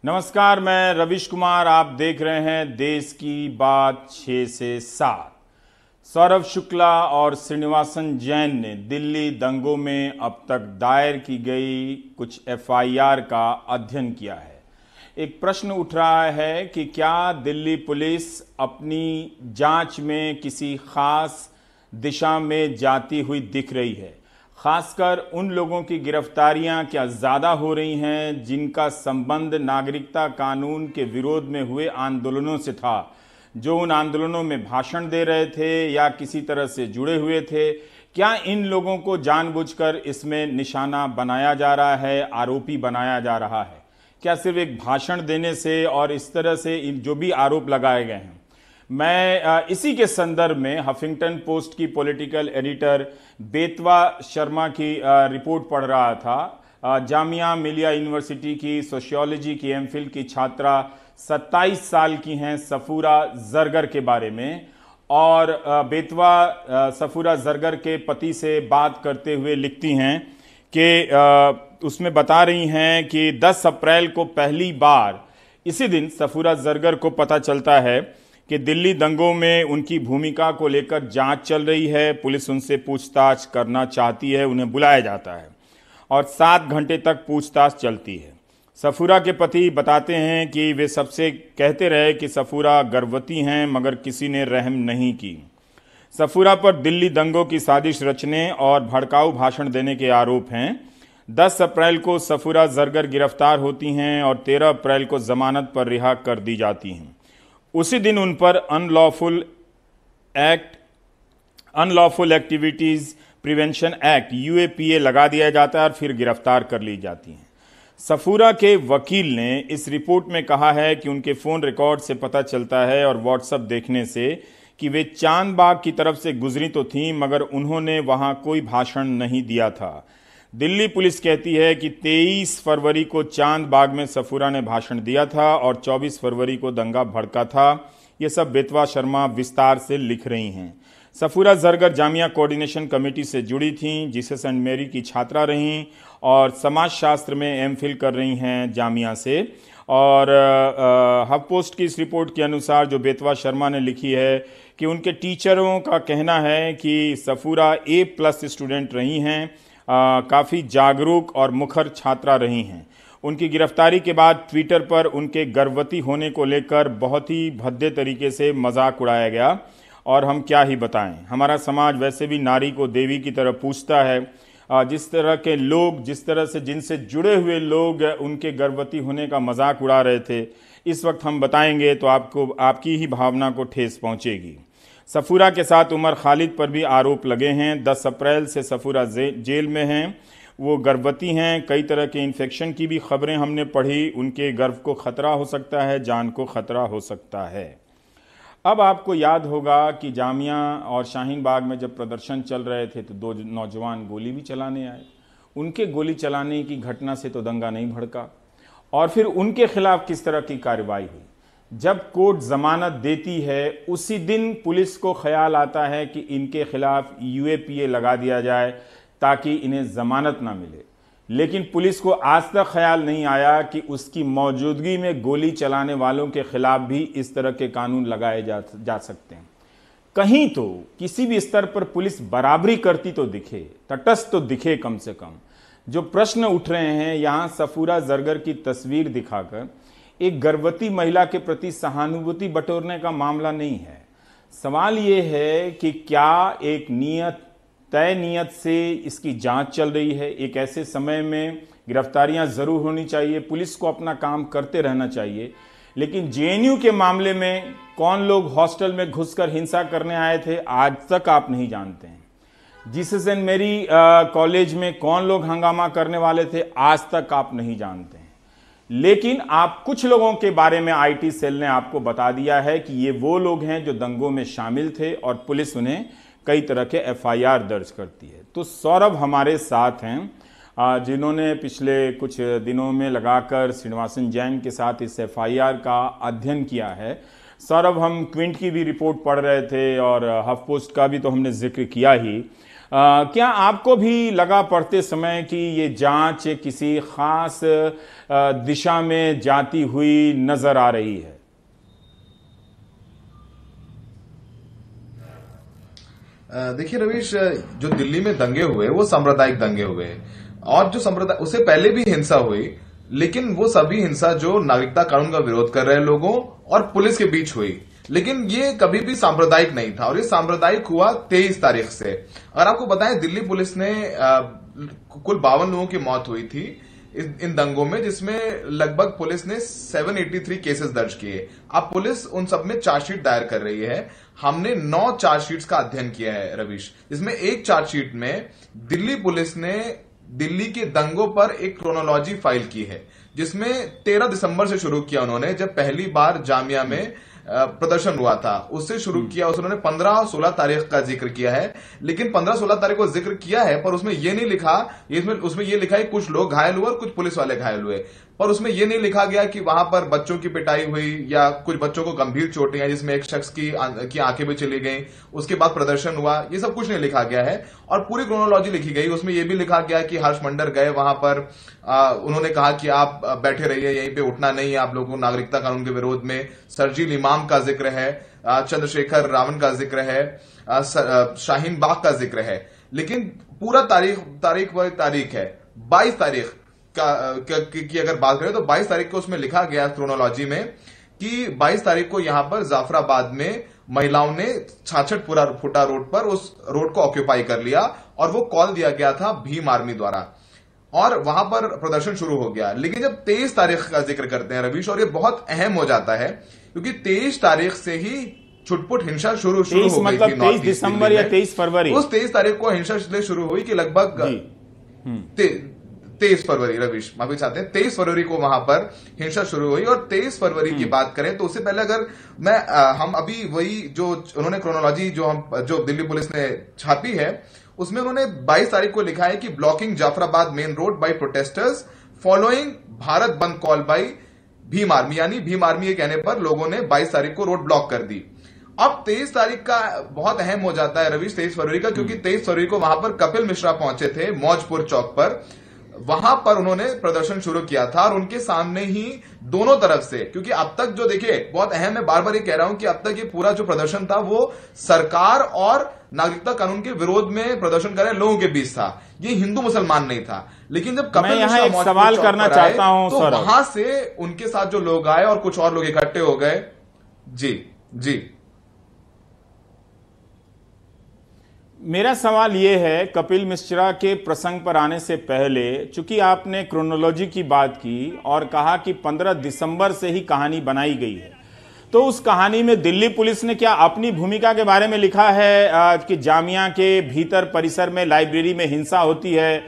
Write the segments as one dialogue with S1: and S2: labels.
S1: नमस्कार, मैं रविश कुमार। आप देख रहे हैं देश की बात 6 से 7। सौरभ शुक्ला और श्रीनिवासन जैन ने दिल्ली दंगों में अब तक दायर की गई कुछ एफआईआर का अध्ययन किया है। एक प्रश्न उठ रहा है कि क्या दिल्ली पुलिस अपनी जांच में किसी खास दिशा में जाती हुई दिख रही है। खासकर उन लोगों की गिरफ्तारियां क्या ज़्यादा हो रही हैं जिनका संबंध नागरिकता कानून के विरोध में हुए आंदोलनों से था, जो उन आंदोलनों में भाषण दे रहे थे या किसी तरह से जुड़े हुए थे। क्या इन लोगों को जानबूझकर इसमें निशाना बनाया जा रहा है, आरोपी बनाया जा रहा है? क्या सिर्फ एक भाषण देने से और इस तरह से जो भी आरोप लगाए गए हैं? मैं इसी के संदर्भ में हफिंगटन पोस्ट की पॉलिटिकल एडिटर बेतवा शर्मा की रिपोर्ट पढ़ रहा था। जामिया मिलिया यूनिवर्सिटी की सोशियोलॉजी की एमफिल की छात्रा 27 साल की हैं सफूरा जरगर के बारे में, और बेतवा सफूरा जरगर के पति से बात करते हुए लिखती हैं कि उसमें बता रही हैं कि 10 अप्रैल को पहली बार इसी दिन सफूरा जरगर को पता चलता है कि दिल्ली दंगों में उनकी भूमिका को लेकर जांच चल रही है। पुलिस उनसे पूछताछ करना चाहती है, उन्हें बुलाया जाता है और 7 घंटे तक पूछताछ चलती है। सफूरा के पति बताते हैं कि वे सबसे कहते रहे कि सफूरा गर्भवती हैं, मगर किसी ने रहम नहीं की। सफूरा पर दिल्ली दंगों की साजिश रचने और भड़काऊ भाषण देने के आरोप हैं। 10 अप्रैल को सफूरा जरगर गिरफ्तार होती हैं और 13 अप्रैल को जमानत पर रिहा कर दी जाती हैं। उसी दिन उन पर unlawful activities prevention act UAPA लगा दिया जाता है और फिर गिरफ्तार कर ली जाती हैं। सफूरा के वकील ने इस रिपोर्ट में कहा है कि उनके फोन रिकॉर्ड से पता चलता है और व्हाट्सएप देखने से कि वे चांदबाग की तरफ से गुजरी तो थीं, मगर उन्होंने वहां कोई भाषण नहीं दिया था। दिल्ली पुलिस कहती है कि 23 फरवरी को चांदबाग में सफूरा ने भाषण दिया था और 24 फरवरी को दंगा भड़का था। ये सब बेतवा शर्मा विस्तार से लिख रही हैं। सफूरा जरगर जामिया कोऑर्डिनेशन कमेटी से जुड़ी थीं, जीसस एंड मेरी की छात्रा रहीं और समाजशास्त्र में एमफिल कर रही हैं जामिया से। और हफ पोस्ट की इस रिपोर्ट के अनुसार जो बेतवा शर्मा ने लिखी है कि उनके टीचरों का कहना है कि सफूरा A+ स्टूडेंट रही हैं, काफ़ी जागरूक और मुखर छात्रा रही हैं। उनकी गिरफ्तारी के बाद ट्विटर पर उनके गर्भवती होने को लेकर बहुत ही भद्दे तरीके से मजाक उड़ाया गया, और हम क्या ही बताएं। हमारा समाज वैसे भी नारी को देवी की तरह पूछता है। जिस तरह के लोग, जिस तरह से जिनसे जुड़े हुए लोग उनके गर्भवती होने का मजाक उड़ा रहे थे, इस वक्त हम बताएंगे तो आपको आपकी ही भावना को ठेस पहुंचेगी। सफूरा के साथ उमर खालिद पर भी आरोप लगे हैं। 10 अप्रैल से सफूरा जेल में हैं, वो गर्भवती हैं। कई तरह के इन्फेक्शन की भी खबरें हमने पढ़ी। उनके गर्भ को खतरा हो सकता है, जान को खतरा हो सकता है। अब आपको याद होगा कि जामिया और शाहीन बाग में जब प्रदर्शन चल रहे थे तो 2 नौजवान गोली भी चलाने आए। उनके गोली चलाने की घटना से तो दंगा नहीं भड़का, और फिर उनके खिलाफ किस तरह की कार्रवाई हुई। जब कोर्ट जमानत देती है उसी दिन पुलिस को ख्याल आता है कि इनके खिलाफ यूएपीए लगा दिया जाए ताकि इन्हें जमानत ना मिले। लेकिन पुलिस को आज तक ख्याल नहीं आया कि उसकी मौजूदगी में गोली चलाने वालों के खिलाफ भी इस तरह के कानून लगाए जा सकते हैं। कहीं तो किसी भी स्तर पर पुलिस बराबरी करती तो दिखे, तटस्थ तो दिखे कम से कम। जो प्रश्न उठ रहे हैं, यहां सफूरा जरगर की तस्वीर दिखाकर एक गर्भवती महिला के प्रति सहानुभूति बटोरने का मामला नहीं है। सवाल यह है कि क्या एक तय नियत से इसकी जांच चल रही है। एक ऐसे समय में गिरफ्तारियां जरूर होनी चाहिए, पुलिस को अपना काम करते रहना चाहिए, लेकिन जेएनयू के मामले में कौन लोग हॉस्टल में घुसकर हिंसा करने आए थे आज तक आप नहीं जानते हैं। जीसस एंड मेरी कॉलेज में कौन लोग हंगामा करने वाले थे आज तक आप नहीं जानते हैं। लेकिन आप कुछ लोगों के बारे में आईटी सेल ने आपको बता दिया है कि ये वो लोग हैं जो दंगों में शामिल थे, और पुलिस उन्हें कई तरह के एफआईआर दर्ज करती है। तो सौरभ हमारे साथ हैं जिन्होंने पिछले कुछ दिनों में लगाकर श्रीनिवासन जैन के साथ इस एफआईआर का अध्ययन किया है। सौरभ, हम क्विंट की भी रिपोर्ट पढ़ रहे थे और हफ पोस्ट का भी तो हमने जिक्र किया ही। क्या आपको भी लगा पढ़ते समय कि ये जांच किसी खास दिशा में जाती हुई नजर आ रही है?
S2: देखिए रवीश, जो दिल्ली में दंगे हुए वो सांप्रदायिक दंगे हुए, और जो संप्रदाय उससे पहले भी हिंसा हुई, लेकिन वो सभी हिंसा जो नागरिकता कानून का विरोध कर रहे लोगों और पुलिस के बीच हुई, लेकिन ये कभी भी सांप्रदायिक नहीं था। और ये सांप्रदायिक हुआ 23 तारीख से। अगर आपको बताएं, दिल्ली पुलिस ने कुल 52 लोगों की मौत हुई थी इन दंगों में, जिसमें लगभग पुलिस ने 783 केसेस दर्ज किए। अब पुलिस उन सब में चार्जशीट दायर कर रही है। हमने 9 चार्जशीट्स का अध्ययन किया है रवीश। इसमें एक चार्जशीट में दिल्ली पुलिस ने दिल्ली के दंगों पर एक क्रोनोलॉजी फाइल की है, जिसमें 13 दिसंबर से शुरू किया उन्होंने, जब पहली बार जामिया में प्रदर्शन हुआ था, उससे शुरू किया। उन्होंने 15-16 तारीख का जिक्र किया है, लेकिन 15-16 तारीख को जिक्र किया है, पर उसमें यह नहीं लिखा, उसमें यह लिखा है कुछ लोग घायल हुए और कुछ पुलिस वाले घायल हुए, पर उसमें यह नहीं लिखा गया कि वहां पर बच्चों की पिटाई हुई या कुछ बच्चों को गंभीर चोटें हैं, जिसमें एक शख्स की आंखें भी चली गई, उसके बाद प्रदर्शन हुआ। ये सब कुछ नहीं लिखा गया है, और पूरी क्रोनोलॉजी लिखी गई। उसमें यह भी लिखा गया कि हर्ष मंडर गए वहां पर, उन्होंने कहा कि आप बैठे रहिए, यहीं पे उठना नहीं है आप लोगों को, नागरिकता कानून के विरोध में। सरजील इमाम का जिक्र है, चंद्रशेखर रावण का जिक्र है, शाहीन बाग का जिक्र है, लेकिन पूरा तारीख है 22 तारीख की अगर बात करें तो 22 तारीख को उसमें लिखा गया क्रोनोलॉजी में कि 22 तारीख को यहां पर जाफराबाद में महिलाओं ने 66 फुटा रोड पर उस रोड को ऑक्यूपाई कर लिया, और वो कॉल दिया गया था भीम आर्मी द्वारा, और वहां पर प्रदर्शन शुरू हो गया। लेकिन जब 23 तारीख का जिक्र करते हैं रवीश, और ये बहुत अहम हो जाता है, क्योंकि 23 तारीख से ही छुटपुट हिंसा शुरू हो गई थी।
S1: मतलब 23 दिसंबर या 23 फरवरी,
S2: उस 23 तारीख को हिंसा इसलिए शुरू हुई कि लगभग 23 फरवरी रवीश, माफी चाहते हैं, 23 फरवरी को वहां पर हिंसा शुरू हुई। और 23 फरवरी की बात करें तो उससे पहले अगर हम अभी वही जो उन्होंने क्रोनोलॉजी जो दिल्ली पुलिस ने छापी है, उसमें उन्होंने 22 तारीख को लिखा है कि blocking Jafrabad main road by protesters following Bharat बंद कॉल बाय भीम आर्मी, यानी भीम आर्मी के कहने पर लोगों ने 22 तारीख को रोड ब्लॉक कर दी। अब 23 तारीख का बहुत अहम हो जाता है रवीश, 23 फरवरी का, क्योंकि 23 फरवरी को वहां पर कपिल मिश्रा पहुंचे थे मौजपुर चौक पर। वहां पर उन्होंने प्रदर्शन शुरू किया था, और उनके सामने ही दोनों तरफ से, क्योंकि अब तक जो देखिए बहुत अहम है, बार बार ये कह रहा हूं कि अब तक ये पूरा जो प्रदर्शन था वो सरकार और नागरिकता कानून के विरोध में प्रदर्शन कर रहे लोगों के बीच था, ये हिंदू मुसलमान नहीं था। लेकिन जब कपिल मिश्रा
S1: एक सवाल करना चाहता हूं
S2: तो वहां से उनके साथ जो लोग आए और कुछ और लोग इकट्ठे हो गए। जी
S1: मेरा सवाल यह है, कपिल मिश्रा के प्रसंग पर आने से पहले, चूंकि आपने क्रोनोलॉजी की बात की और कहा कि 15 दिसंबर से ही कहानी बनाई गई है, तो उस कहानी में दिल्ली पुलिस ने क्या अपनी भूमिका के बारे में लिखा है कि जामिया के भीतर परिसर में लाइब्रेरी में हिंसा होती है?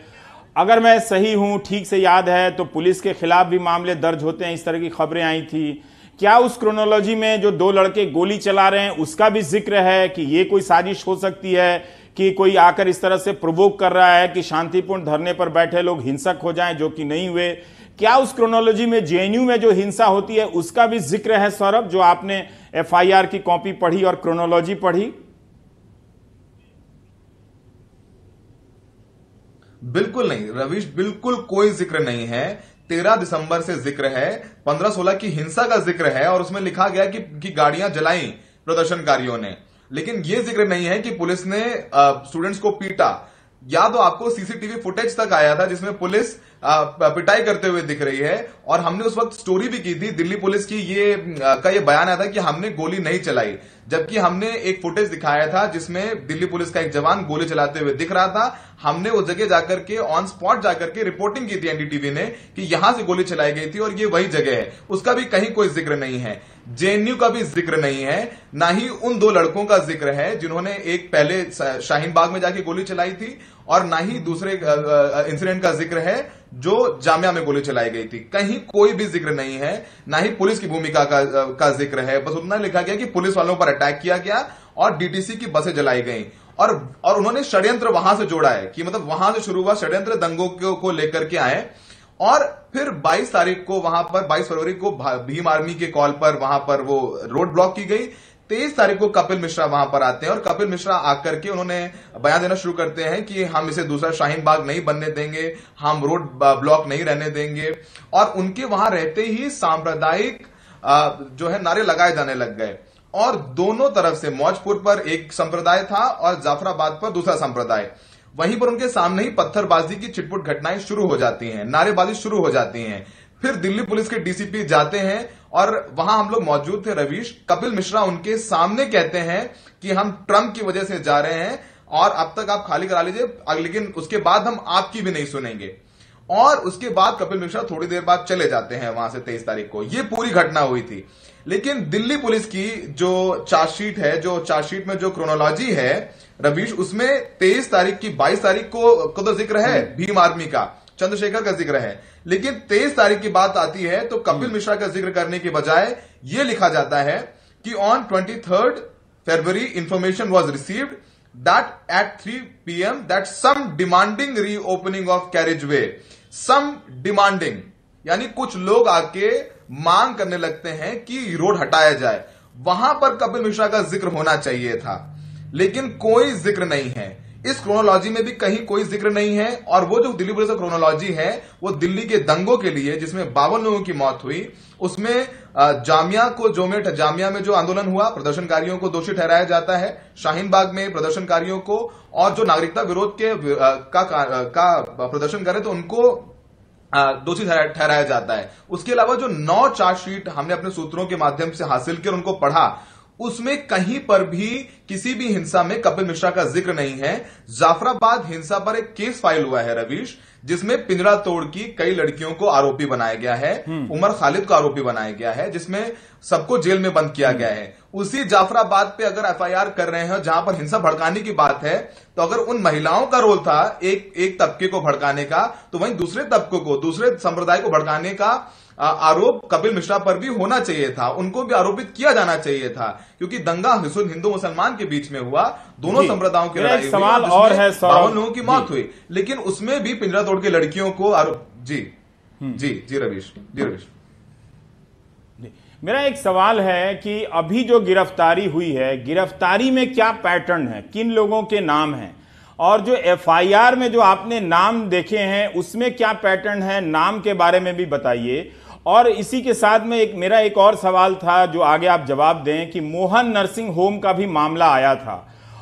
S1: अगर मैं सही हूं, ठीक से याद है, तो पुलिस के खिलाफ भी मामले दर्ज होते हैं, इस तरह की खबरें आई थी। क्या उस क्रोनोलॉजी में जो 2 लड़के गोली चला रहे हैं उसका भी जिक्र है कि ये कोई साजिश हो सकती है, कि कोई आकर इस तरह से प्रोवोक कर रहा है कि शांतिपूर्ण धरने पर बैठे लोग हिंसक हो जाएं, जो कि नहीं हुए? क्या उस क्रोनोलॉजी में जेएनयू में जो हिंसा होती है उसका भी जिक्र है सौरभ, जो आपने एफआईआर की कॉपी पढ़ी और क्रोनोलॉजी पढ़ी?
S2: बिल्कुल नहीं रवीश, बिल्कुल कोई जिक्र नहीं है। 13 दिसंबर से जिक्र है, 15-16 की हिंसा का जिक्र है, और उसमें लिखा गया कि गाड़ियां जलाई प्रदर्शनकारियों ने, लेकिन यह जिक्र नहीं है कि पुलिस ने स्टूडेंट्स को पीटा। या तो आपको सीसीटीवी फुटेज तक आया था जिसमें पुलिस पिटाई करते हुए दिख रही है, और हमने उस वक्त स्टोरी भी की थी दिल्ली पुलिस की, ये बयान आया था कि हमने गोली नहीं चलाई, जबकि हमने एक फुटेज दिखाया था जिसमें दिल्ली पुलिस का एक जवान गोली चलाते हुए दिख रहा था। हमने उस जगह जाकर के ऑन स्पॉट जाकर के रिपोर्टिंग की थी एनडीटीवी ने कि यहां से गोली चलाई गई थी और ये वही जगह है। उसका भी कहीं कोई जिक्र नहीं है, जेएनयू का भी जिक्र नहीं है, ना ही उन 2 लड़कों का जिक्र है जिन्होंने एक पहले शाहीन बाग में जाके गोली चलाई थी, और ना ही दूसरे इंसिडेंट का जिक्र है जो जामिया में गोली चलाई गई थी। कहीं कोई भी जिक्र नहीं है, ना ही पुलिस की भूमिका का जिक्र है। बस उतना लिखा गया कि पुलिस वालों पर अटैक किया गया और डीटीसी की बसें जलाई गई, और उन्होंने षड्यंत्र वहां से जोड़ा है कि मतलब वहां से शुरू हुआ षड्यंत्र, दंगों को लेकर के आए, और फिर 22 तारीख को वहां पर 22 फरवरी को भीम आर्मी के कॉल पर वहां पर वो रोड ब्लॉक की गई। 23 तारीख को कपिल मिश्रा वहां पर आते हैं और कपिल मिश्रा आकर के उन्होंने बयान देना शुरू करते हैं कि हम इसे दूसरा शाहीन बाग नहीं बनने देंगे, हम रोड ब्लॉक नहीं रहने देंगे। और उनके वहां रहते ही सांप्रदायिक जो है नारे लगाए जाने लग गए और दोनों तरफ से मौजपुर पर एक संप्रदाय था और जाफराबाद पर दूसरा संप्रदाय, वहीं पर उनके सामने ही पत्थरबाजी की छिटपुट घटनाएं शुरू हो जाती हैं, नारेबाजी शुरू हो जाती हैं। फिर दिल्ली पुलिस के डीसीपी जाते हैं और वहां हम लोग मौजूद थे रवीश। कपिल मिश्रा उनके सामने कहते हैं कि हम ट्रंप की वजह से जा रहे हैं और अब तक आप खाली करा लीजिए, लेकिन उसके बाद हम आपकी भी नहीं सुनेंगे। और उसके बाद कपिल मिश्रा थोड़ी देर बाद चले जाते हैं वहां से। 23 तारीख को ये पूरी घटना हुई थी। लेकिन दिल्ली पुलिस की जो चार्जशीट है, जो चार्जशीट में जो क्रोनोलॉजी है रवीश, उसमें 23 तारीख की 22 तारीख को तो जिक्र है भीम आर्मी का, चंद्रशेखर का जिक्र है, लेकिन 23 तारीख की बात आती है तो कपिल मिश्रा का जिक्र करने के बजाय यह लिखा जाता है कि on 23rd February information was received that at 3 PM that some demanding reopening of carriageway. Some demanding यानी कुछ लोग आके मांग करने लगते हैं कि रोड हटाया जाए। वहां पर कपिल मिश्रा का जिक्र होना चाहिए था, लेकिन कोई जिक्र नहीं है। इस क्रोनोलॉजी में भी कहीं कोई जिक्र नहीं है। और वो जो दिल्ली पुलिस का क्रोनोलॉजी है वो दिल्ली के दंगों के लिए, जिसमें 52 लोगों की मौत हुई, उसमें जामिया में जो आंदोलन हुआ, प्रदर्शनकारियों को दोषी ठहराया जाता है, शाहीन बाग में प्रदर्शनकारियों को, और जो नागरिकता विरोध के का प्रदर्शन करे तो उनको दोषी ठहराया जाता है। उसके अलावा जो 9 चार्जशीट हमने अपने सूत्रों के माध्यम से हासिल किया और उनको पढ़ा, उसमें कहीं पर भी किसी भी हिंसा में कपिल मिश्रा का जिक्र नहीं है। जाफराबाद हिंसा पर एक केस फाइल हुआ है रवीश, जिसमें पिंजरा तोड़ की कई लड़कियों को आरोपी बनाया गया है, उमर खालिद को आरोपी बनाया गया है, जिसमें सबको जेल में बंद किया गया है। उसी जाफराबाद पे अगर FIR कर रहे हैं जहां पर हिंसा भड़काने की बात है, तो अगर उन महिलाओं का रोल था एक तबके को भड़काने का, तो वहीं दूसरे तबकों को, दूसरे संप्रदाय को भड़काने का आरोप कपिल मिश्रा पर भी होना चाहिए था, उनको भी आरोपित किया जाना चाहिए था, क्योंकि दंगा हिंदू मुसलमान के बीच में हुआ, दोनों संप्रदायों की लड़ाई हुई,
S1: सवाल और है
S2: 52 लोगों की मौत हुई, लेकिन उसमें भी पिंजरा तोड़ के लड़कियों को जी रवीश।
S1: मेरा एक सवाल है कि अभी जो गिरफ्तारी हुई है, गिरफ्तारी में क्या पैटर्न है, किन लोगों के नाम हैं, और जो FIR में जो आपने नाम देखे हैं उसमें क्या पैटर्न है, नाम के बारे में भी बताइए। और इसी के साथ में मेरा एक और सवाल था जो आगे आप जवाब दें कि मोहन नर्सिंग होम का भी मामला आया था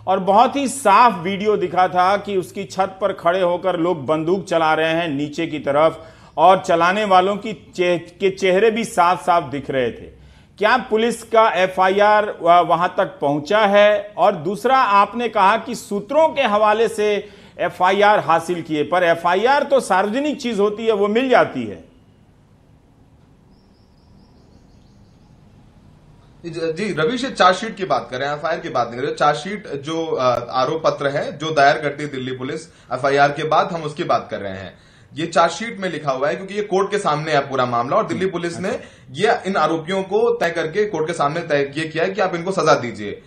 S1: और बहुत ही साफ वीडियो दिखा था कि उसकी छत पर खड़े होकर लोग बंदूक चला रहे हैं नीचे की तरफ, और चलाने वालों के चेहरे भी साफ साफ दिख रहे थे। क्या पुलिस का FIR वहां तक पहुंचा है? और दूसरा, आपने कहा कि सूत्रों के हवाले से FIR हासिल किए, पर FIR तो सार्वजनिक चीज होती है, वो मिल जाती है।
S2: जी रवीश, चार्जशीट की बात करें, FIR की बात नहीं करें। चार्जशीट जो आरोप पत्र है जो दायर करती है दिल्ली पुलिस FIR के बाद, हम उसकी बात कर रहे हैं। ये चार्जशीट में लिखा हुआ है क्योंकि ये कोर्ट के सामने है पूरा मामला, और दिल्ली पुलिस ने ये इन आरोपियों को तय करके कोर्ट के सामने तय किया है कि आप इनको सजा दीजिए।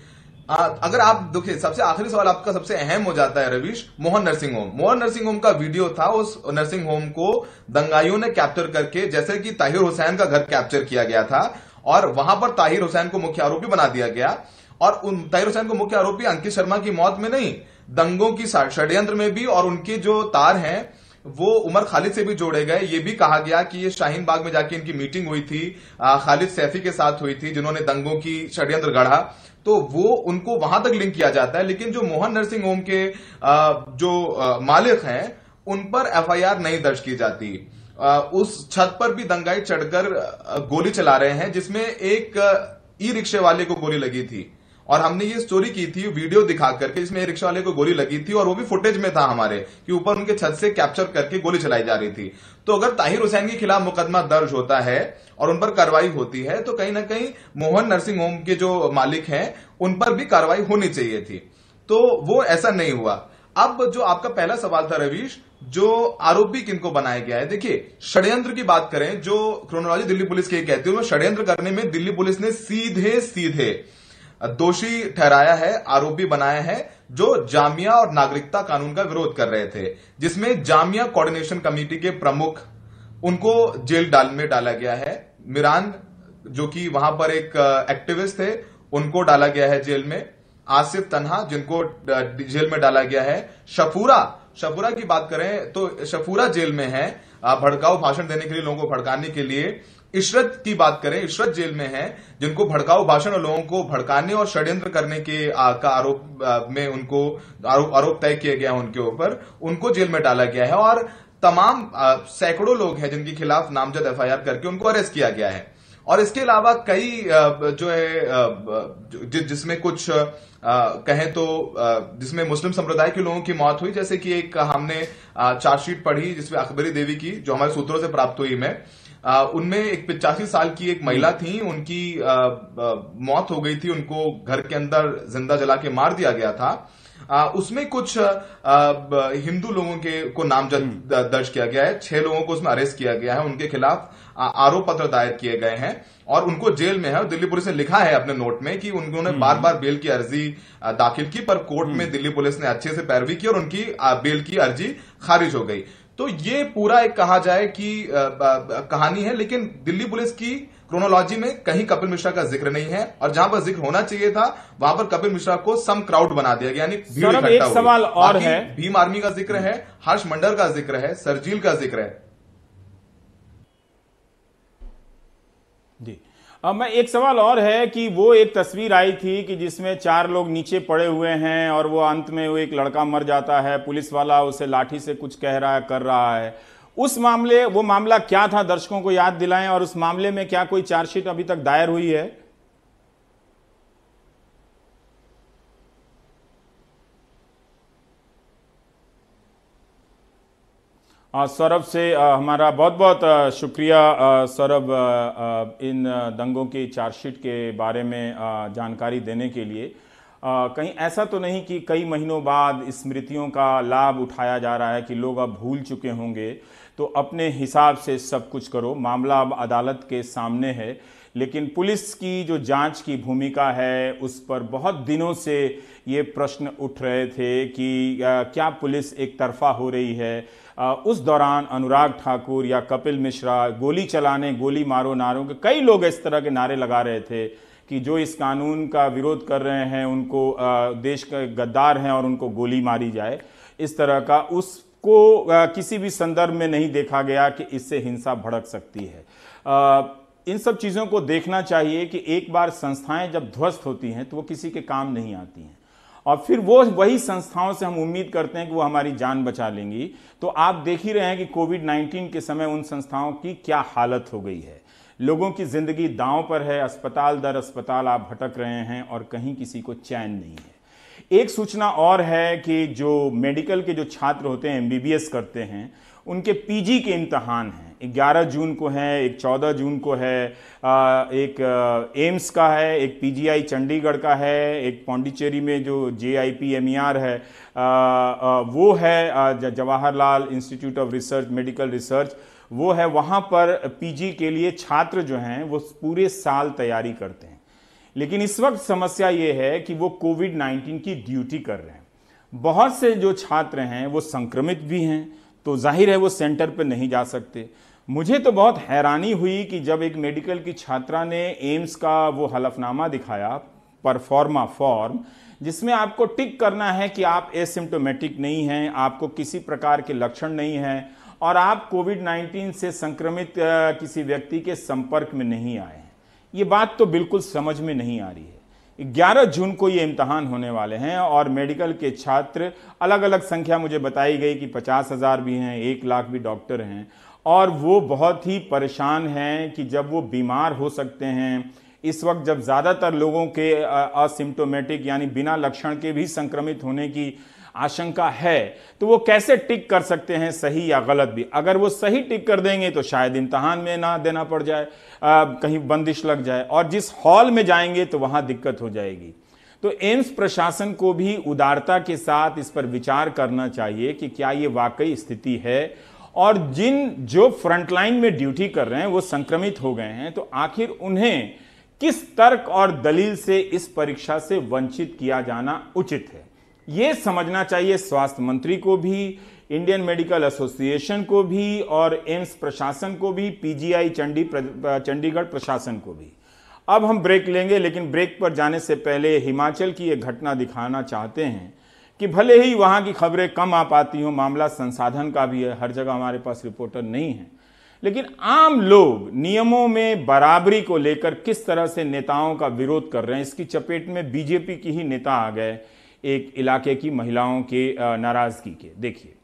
S2: अगर आप देखिए, सबसे आखिरी सवाल आपका सबसे अहम हो जाता है Ravish, Mohan nursing home. Mohan nursing home का वीडियो था, उस नर्सिंग होम को दंगाइयों ने कैप्चर करके, जैसे कि ताहिर हुसैन का घर कैप्चर किया गया था, और वहां पर ताहिर हुसैन को मुख्य आरोपी बना दिया गया। और उन ताहिर हुसैन को मुख्य आरोपी अंकित शर्मा की मौत में नहीं, दंगों की षड्यंत्र में भी, और उनके जो तार हैं वो उमर खालिद से भी जोड़े गए। ये भी कहा गया कि ये शाहीन बाग में जाके इनकी मीटिंग हुई थी, खालिद सैफी के साथ हुई थी, जिन्होंने दंगों की षड्यंत्र गढ़ा, तो वो उनको वहां तक लिंक किया जाता है। लेकिन जो मोहन नर्सिंग होम के जो मालिक हैं, उन पर FIR नहीं दर्ज की जाती। उस छत पर भी दंगाई चढ़कर गोली चला रहे हैं, जिसमें एक ई-रिक्शे वाले को गोली लगी थी, और हमने ये स्टोरी की थी वीडियो दिखा करके, जिसमें रिक्शा वाले को गोली लगी थी, और वो भी फुटेज में था हमारे कि ऊपर उनके छत से कैप्चर करके गोली चलाई जा रही थी। तो अगर ताहिर हुसैन के खिलाफ मुकदमा दर्ज होता है और उन पर कार्रवाई होती है, तो कहीं ना कहीं मोहन नर्सिंग होम के जो मालिक हैं उन पर भी कार्रवाई होनी चाहिए थी, तो वो ऐसा नहीं हुआ। अब जो आपका पहला सवाल था रवीश, जो आरोपी किनको बनाया गया है, देखिए षड्यंत्र की बात करें, जो क्रोनोलॉजी दिल्ली पुलिस की कहती है, षड्यंत्र करने में दिल्ली पुलिस ने सीधे दोषी ठहराया है, आरोपी बनाया है, जो जामिया और नागरिकता कानून का विरोध कर रहे थे, जिसमें जामिया कोऑर्डिनेशन कमेटी के प्रमुख, उनको जेल में डाला गया है। मिरान जो कि वहां पर एक एक्टिविस्ट थे, उनको डाला गया है जेल में। आसिफ तन्हा, जिनको जेल में डाला गया है। शफूरा की बात करें तो शफूरा जेल में है भड़काऊ भाषण देने के लिए, लोगों को भड़काने के लिए। इशरत की बात करें, इशरत जेल में है, जिनको भड़काऊ भाषण और लोगों को भड़काने और षड्यंत्र करने के का आरोप में उनको आरोप तय किया गया उनके ऊपर, उनको जेल में डाला गया है। और तमाम सैकड़ों लोग हैं जिनके खिलाफ नामजद एफआईआर करके उनको अरेस्ट किया गया है। और इसके अलावा कई जो है जिसमें कुछ कहें तो जिसमें मुस्लिम संप्रदाय के लोगों की मौत हुई, जैसे कि एक हमने चार्जशीट पढ़ी जिसमें अकबरी देवी की, जो हमारे सूत्रों से प्राप्त हुई में, उनमें एक 85 साल की एक महिला थी, उनकी मौत हो गई थी, उनको घर के अंदर जिंदा जला के मार दिया गया था। उसमें कुछ हिंदू लोगों को नामजद दर्ज किया गया है, 6 लोगों को उसमें अरेस्ट किया गया है, उनके खिलाफ आरोप पत्र दायर किए गए हैं और उनको जेल में है। और दिल्ली पुलिस ने लिखा है अपने नोट में कि उन्होंने बार बार बेल की अर्जी दाखिल की, पर कोर्ट में दिल्ली पुलिस ने अच्छे से पैरवी की और उनकी बेल की अर्जी खारिज हो गई। तो ये पूरा एक कहा जाए कि कहानी है, लेकिन दिल्ली पुलिस की क्रोनोलॉजी में कहीं कपिल मिश्रा का जिक्र नहीं है, और जहां पर जिक्र होना चाहिए था वहां पर कपिल मिश्रा को सम क्राउड बना दिया गया, यानी भीड़ इकट्ठा हुई।
S1: एक सवाल और है,
S2: भीम आर्मी का जिक्र है, हर्ष मंडल का जिक्र है, सरजील का जिक्र है।
S1: जी, अब मैं एक सवाल और है कि वो एक तस्वीर आई थी कि जिसमें 4 लोग नीचे पड़े हुए हैं और वो अंत में वो एक लड़का मर जाता है, पुलिस वाला उसे लाठी से कुछ कह रहा है, कर रहा है। वो मामला क्या था, दर्शकों को याद दिलाएं, और उस मामले में क्या कोई चार्जशीट अभी तक दायर हुई है? सौरभ से हमारा बहुत बहुत शुक्रिया। सौरभ, इन दंगों की चार्जशीट के बारे में जानकारी देने के लिए। कहीं ऐसा तो नहीं कि कई महीनों बाद स्मृतियों का लाभ उठाया जा रहा है कि लोग अब भूल चुके होंगे, तो अपने हिसाब से सब कुछ करो, मामला अब अदालत के सामने है। लेकिन पुलिस की जो जांच की भूमिका है उस पर बहुत दिनों से ये प्रश्न उठ रहे थे कि क्या पुलिस एक तरफा हो रही है। उस दौरान अनुराग ठाकुर या कपिल मिश्रा गोली चलाने, गोली मारो नारों के कई लोग इस तरह के नारे लगा रहे थे कि जो इस कानून का विरोध कर रहे हैं उनको देश के गद्दार हैं और उनको गोली मारी जाए। इस तरह का उसको किसी भी संदर्भ में नहीं देखा गया कि इससे हिंसा भड़क सकती है। इन सब चीज़ों को देखना चाहिए कि एक बार संस्थाएं जब ध्वस्त होती हैं तो वो किसी के काम नहीं आती हैं, और फिर वही संस्थाओं से हम उम्मीद करते हैं कि वो हमारी जान बचा लेंगी। तो आप देख ही रहे हैं कि कोविड-19 के समय उन संस्थाओं की क्या हालत हो गई है। लोगों की जिंदगी दांव पर है, अस्पताल दर अस्पताल आप भटक रहे हैं और कहीं किसी को चैन नहीं है। एक सूचना और है कि जो मेडिकल के जो छात्र होते हैं, एमबीबीएस करते हैं, उनके पीजी के इम्तहान हैं, 11 जून को है, एक 14 जून को है, एक एम्स का है, एक पीजीआई चंडीगढ़ का है, एक पौंडीचेरी में जो JIPMER है वो है, Jawaharlal institute of research medical research वो है। वहाँ पर पीजी के लिए छात्र जो हैं वो पूरे साल तैयारी करते हैं, लेकिन इस वक्त समस्या ये है कि वो कोविड-19 की ड्यूटी कर रहे हैं। बहुत से जो छात्र हैं वो संक्रमित भी हैं, तो जाहिर है वो सेंटर पर नहीं जा सकते। मुझे तो बहुत हैरानी हुई कि जब एक मेडिकल की छात्रा ने एम्स का वो हलफनामा दिखाया, परफॉर्मा फॉर्म, जिसमें आपको टिक करना है कि आप एसिम्टोमेटिक नहीं हैं, आपको किसी प्रकार के लक्षण नहीं हैं और आप कोविड-19 से संक्रमित किसी व्यक्ति के संपर्क में नहीं आए हैं। ये बात तो बिल्कुल समझ में नहीं आ रही है। 11 जून को ये इम्तहान होने वाले हैं और मेडिकल के छात्र, अलग अलग संख्या मुझे बताई गई कि 50,000 भी हैं, 1 लाख भी डॉक्टर हैं, और वो बहुत ही परेशान हैं कि जब वो बीमार हो सकते हैं, इस वक्त जब ज़्यादातर लोगों के असिम्टोमेटिक यानी बिना लक्षण के भी संक्रमित होने की आशंका है, तो वो कैसे टिक कर सकते हैं, सही या गलत भी। अगर वो सही टिक कर देंगे तो शायद इम्तहान में ना देना पड़ जाए, कहीं बंदिश लग जाए, और जिस हॉल में जाएंगे तो वहां दिक्कत हो जाएगी। तो एम्स प्रशासन को भी उदारता के साथ इस पर विचार करना चाहिए कि क्या ये वाकई स्थिति है, और जो फ्रंटलाइन में ड्यूटी कर रहे हैं वो संक्रमित हो गए हैं, तो आखिर उन्हें किस तर्क और दलील से इस परीक्षा से वंचित किया जाना उचित है, ये समझना चाहिए स्वास्थ्य मंत्री को भी, इंडियन मेडिकल एसोसिएशन को भी, और एम्स प्रशासन को भी, पीजीआई चंडीगढ़ प्रशासन को भी। अब हम ब्रेक लेंगे, लेकिन ब्रेक पर जाने से पहले हिमाचल की एक घटना दिखाना चाहते हैं कि भले ही वहां की खबरें कम आ पाती हों, मामला संसाधन का भी है, हर जगह हमारे पास रिपोर्टर नहीं है, लेकिन आम लोग नियमों में बराबरी को लेकर किस तरह से नेताओं का विरोध कर रहे हैं, इसकी चपेट में बीजेपी की ही नेता आ गए एक इलाके की महिलाओं के नाराजगी के। देखिए।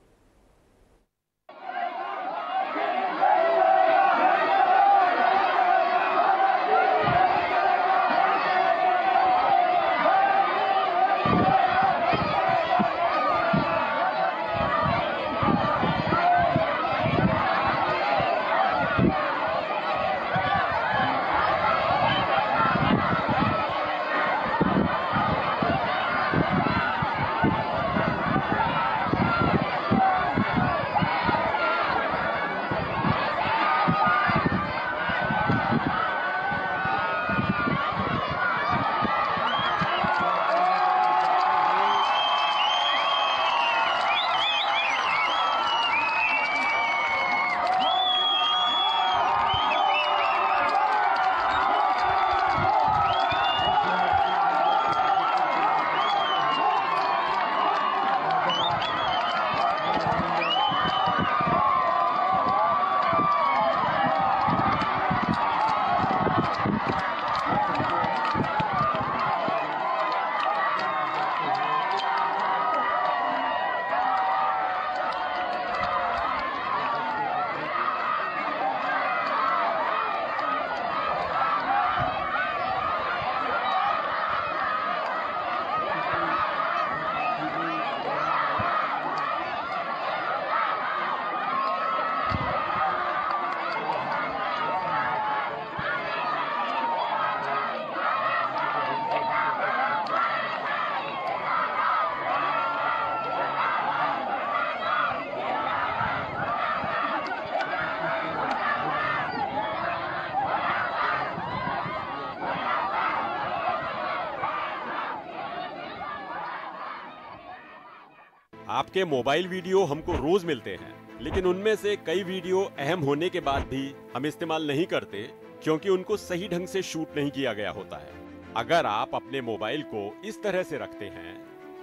S3: आपके मोबाइल वीडियो हमको रोज मिलते हैं, लेकिन उनमें से कई वीडियो अहम होने के बाद भी हम इस्तेमाल नहीं करते क्योंकि उनको सही ढंग से शूट नहीं किया गया होता है। अगर आप अपने मोबाइल को इस तरह से रखते हैं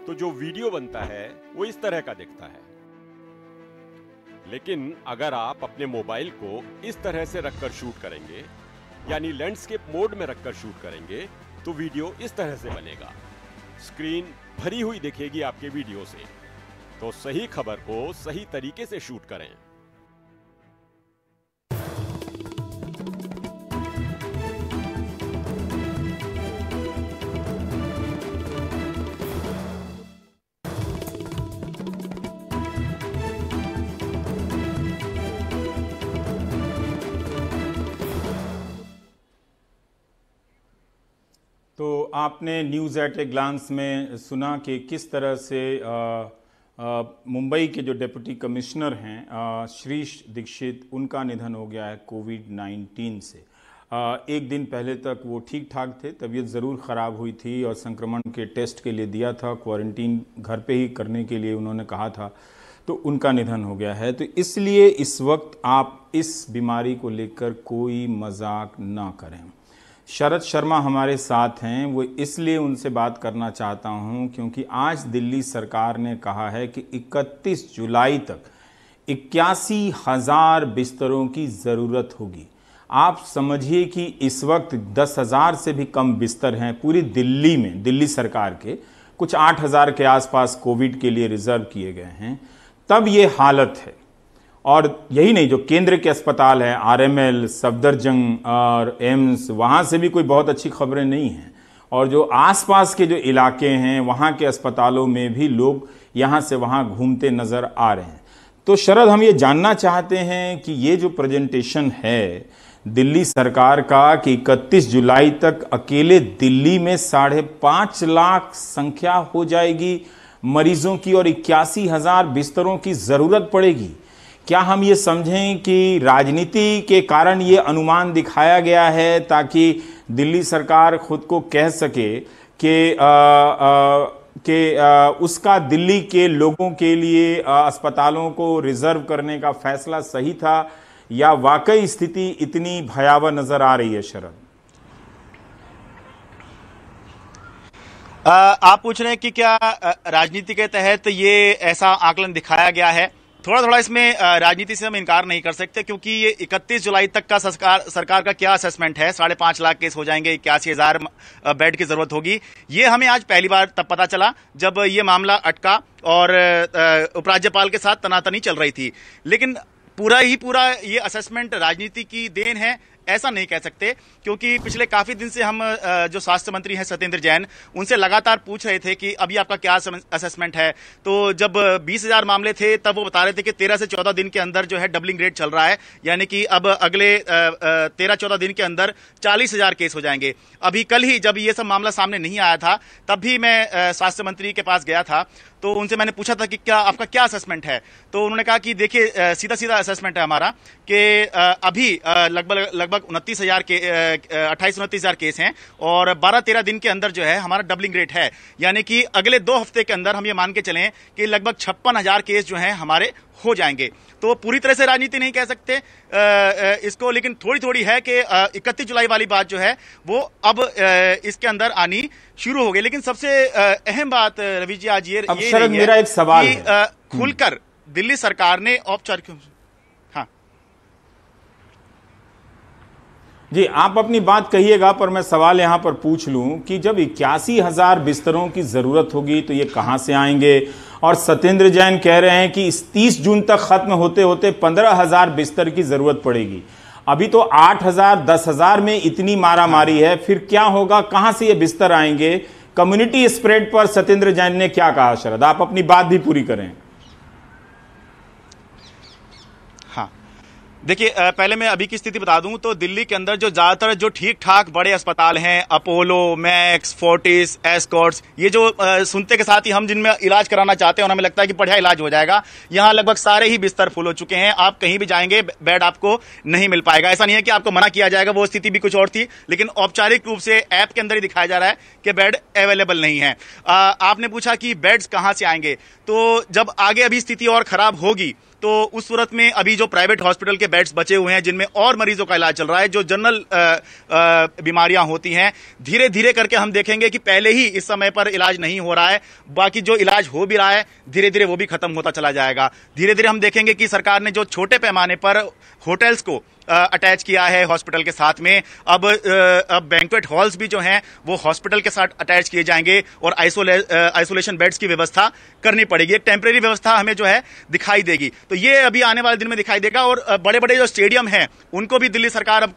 S3: तो जो वीडियो बनता है वो इस तरह का दिखता है, लेकिन अगर आप अपने मोबाइल को इस तरह से रखकर शूट करेंगे, यानी लैंडस्केप मोड में रखकर शूट करेंगे, तो वीडियो इस तरह से बनेगा। स्क्रीन भरी हुई दिखेगी आपके वीडियो से। तो सही खबर को सही तरीके से शूट करें।
S1: तो आपने न्यूज़ एट ए ग्लांस में सुना कि किस तरह से मुंबई के जो डिप्टी कमिश्नर हैं श्रीश दीक्षित, उनका निधन हो गया है कोविड-19 से। एक दिन पहले तक वो ठीक ठाक थे, तबीयत ज़रूर ख़राब हुई थी और संक्रमण के टेस्ट के लिए दिया था, क्वारंटीन घर पे ही करने के लिए उन्होंने कहा था, तो उनका निधन हो गया है। तो इसलिए इस वक्त आप इस बीमारी को लेकर कोई मजाक ना करें। शरद शर्मा हमारे साथ हैं, वो इसलिए उनसे बात करना चाहता हूं क्योंकि आज दिल्ली सरकार ने कहा है कि 31 जुलाई तक 81,000 बिस्तरों की ज़रूरत होगी। आप समझिए कि इस वक्त 10,000 से भी कम बिस्तर हैं पूरी दिल्ली में। दिल्ली सरकार के कुछ 8,000 के आसपास कोविड के लिए रिजर्व किए गए हैं, तब ये हालत है। और यही नहीं, जो केंद्र के अस्पताल हैं, आरएमएल, सफदरजंग और एम्स, वहाँ से भी कोई बहुत अच्छी खबरें नहीं हैं। और जो आसपास के जो इलाके हैं, वहाँ के अस्पतालों में भी लोग यहाँ से वहाँ घूमते नज़र आ रहे हैं। तो शरद, हम ये जानना चाहते हैं कि ये जो प्रेजेंटेशन है दिल्ली सरकार का कि 31 जुलाई तक अकेले दिल्ली में 5.5 लाख संख्या हो जाएगी मरीजों की और 81,000 बिस्तरों की ज़रूरत पड़ेगी, क्या हम ये समझें कि राजनीति के कारण ये अनुमान दिखाया गया है ताकि दिल्ली सरकार खुद को कह सके कि उसका दिल्ली के लोगों के लिए अस्पतालों को रिजर्व करने का फैसला सही था, या वाकई स्थिति इतनी भयावह नजर आ रही है? शरद,
S4: आप पूछ रहे हैं कि क्या राजनीति के तहत ये ऐसा आकलन दिखाया गया है? थोड़ा थोड़ा इसमें राजनीति से हम इनकार नहीं कर सकते, क्योंकि ये 31 जुलाई तक का सरकार का क्या असेसमेंट है, 5.5 लाख केस हो जाएंगे, 81,000 बेड की जरूरत होगी, ये हमें आज पहली बार तब पता चला जब ये मामला अटका और उपराज्यपाल के साथ तनातनी चल रही थी। लेकिन पूरा ये असेसमेंट राजनीति की देन है ऐसा नहीं कह सकते, क्योंकि पिछले काफी दिन से हम जो स्वास्थ्य मंत्री हैं सत्येंद्र जैन, उनसे लगातार पूछ रहे थे कि अभी आपका क्या असेसमेंट है। तो जब 20,000 मामले थे तब वो बता रहे थे कि 13 से 14 दिन के अंदर जो है डबलिंग रेट चल रहा है, यानी कि अब अगले 13-14 दिन के अंदर 40,000 केस हो जाएंगे। अभी कल ही जब ये सब मामला सामने नहीं आया था तब भी मैं स्वास्थ्य मंत्री के पास गया था, तो उनसे मैंने पूछा था कि क्या आपका क्या असेसमेंट है। तो उन्होंने कहा कि देखिए सीधा असेसमेंट है हमारा कि अभी लगभग 28-29,000 केस हैं और 12-13 दिन के अंदर जो है हमारा डबलिंग रेट है, यानी कि अगले 2 हफ्ते के अंदर हम ये मान के चलें कि लगभग 56,000 केस जो हैं हमारे हो जाएंगे। तो पूरी तरह से राजनीति नहीं कह सकते इसको, लेकिन थोड़ी है कि 31 जुलाई वाली बात जो है वो अब इसके अंदर आनी शुरू हो गई। लेकिन सबसे अहम बात रवि जी आज ये
S1: मेरा एक सवाल है
S4: खुलकर दिल्ली सरकार ने औपचारिक, हाँ
S1: जी आप अपनी बात कहिएगा, पर मैं सवाल यहां पर पूछ लूं कि जब 81,000 बिस्तरों की जरूरत होगी तो ये कहां से आएंगे? और सत्येंद्र जैन कह रहे हैं कि इस 30 जून तक खत्म होते होते 15,000 बिस्तर की जरूरत पड़ेगी। अभी तो 8,000 10,000 में इतनी मारामारी है, फिर क्या होगा? कहां से ये बिस्तर आएंगे? कम्युनिटी स्प्रेड पर सत्येंद्र जैन ने क्या कहा? शरद आप अपनी बात भी पूरी करें।
S4: देखिए पहले मैं अभी की स्थिति बता दूं तो दिल्ली के अंदर जो ज्यादातर जो ठीक ठाक बड़े अस्पताल हैं, अपोलो, मैक्स, फोर्टिस, एस्कॉर्ट्स, ये जो सुनते के साथ ही हम जिनमें इलाज कराना चाहते हैं और हमें लगता है कि बढ़िया इलाज हो जाएगा, यहाँ लगभग सारे ही बिस्तर फुल हो चुके हैं। आप कहीं भी जाएंगे बेड आपको नहीं मिल पाएगा। ऐसा नहीं है कि आपको मना किया जाएगा, वो स्थिति भी कुछ और थी, लेकिन औपचारिक रूप से ऐप के अंदर ही दिखाया जा रहा है कि बेड अवेलेबल नहीं है। आपने पूछा कि बेड्स कहां से आएंगे, तो जब आगे अभी स्थिति और खराब होगी तो उस सूरत में अभी जो प्राइवेट हॉस्पिटल के बेड्स बचे हुए हैं जिनमें और मरीजों का इलाज चल रहा है, जो जनरल बीमारियां होती हैं, धीरे धीरे करके हम देखेंगे कि पहले ही इस समय पर इलाज नहीं हो रहा है, बाकी जो इलाज हो भी रहा है धीरे धीरे वो भी खत्म होता चला जाएगा। धीरे धीरे हम देखेंगे कि सरकार ने जो छोटे पैमाने पर होटल्स को अटैच किया है हॉस्पिटल के साथ में, अब बैंक्वेट हॉल्स भी जो हैं वो हॉस्पिटल के साथ अटैच किए जाएंगे और आइसोलेशन बेड्स की व्यवस्था करनी पड़ेगी। एक टेम्परेरी व्यवस्था हमें जो है दिखाई देगी, तो ये अभी आने वाले दिन में दिखाई देगा। और बड़े बड़े जो स्टेडियम हैं उनको भी दिल्ली सरकार अब